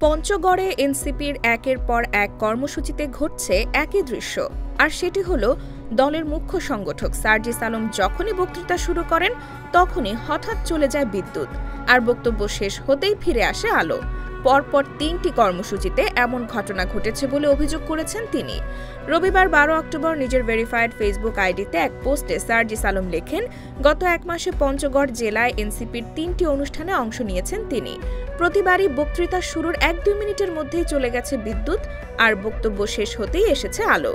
পঞ্চগড়ে এনসিপির একের পর এক কর্মসূচিতে ঘটছে একই দৃশ্য, আর সেটি হল দলের মুখ্য সংগঠক সার্জিস আলম যখনই বক্তৃতা শুরু করেন তখনই হঠাৎ চলে যায় বিদ্যুৎ, আর বক্তব্য শেষ হতেই ফিরে আসে আলো। পরপর ৩টি কর্মসূচিতে এমন ঘটনা ঘটেছে বলে অভিযোগ করেছেন তিনি। রবিবার ১২ অক্টোবর নিজের ভেরিফাইড ফেসবুক আইডিতে এক পোস্টে সার্জিস আলম লেখেন, গত এক মাসে পঞ্চগড় জেলায় এনসিপির ৩টি অনুষ্ঠানে অংশ নিয়েছেন তিনি। প্রতিবারই বক্তৃতা শুরুর ১-২ মিনিটের মধ্যেই চলে গেছে বিদ্যুৎ, আর বক্তব্য শেষ হতেই এসেছে আলো।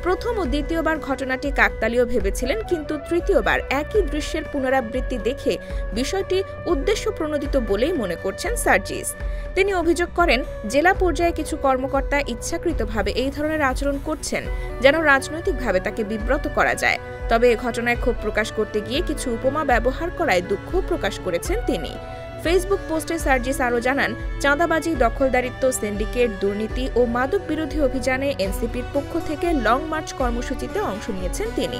প্রথম ও দ্বিতীয়বার ঘটনাটি কাকতালীয় ভেবেছিলেন, কিন্তু তৃতীয়বার একই দৃশ্যের পুনরাবৃত্তি দেখে বিষয়টি উদ্দেশ্য প্রণোদিত বলেই মনে করছেন সার্জিস। তিনি অভিযোগ করেন, জেলা পর্যায়ে কিছু কর্মকর্তা ইচ্ছাকৃতভাবে এই ধরনের আচরণ করছেন যেন রাজনৈতিকভাবে তাকে বিব্রত করা যায়। তবে এ ঘটনায় ক্ষোভ প্রকাশ করতে গিয়ে কিছু উপমা ব্যবহার করায় দুঃখ প্রকাশ করেছেন তিনি। ফেসবুক পোস্টে সার্জিস আরও জানান, চাঁদাবাজি, দখলদারিত্ব, সিন্ডিকেট, দুর্নীতি ও মাদক বিরোধী অভিযানে এনসিপির পক্ষ থেকে লং মার্চ কর্মসূচিতে অংশ নিয়েছেন তিনি।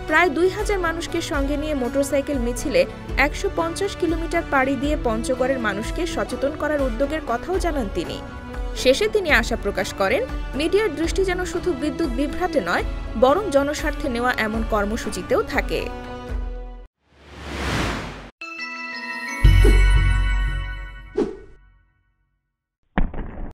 প্রায় ২,০০০ মানুষকে সঙ্গে নিয়ে মোটরসাইকেল মিছিলে ১৫০ কিলোমিটার পাড়ি দিয়ে পঞ্চগড়ের মানুষকে সচেতন করার উদ্যোগের কথাও জানান তিনি। শেষে তিনি আশা প্রকাশ করেন, মিডিয়ার দৃষ্টি যেন শুধু বিদ্যুৎ বিভ্রাটে নয়, বরং জনস্বার্থে নেওয়া এমন কর্মসূচিতেও থাকে।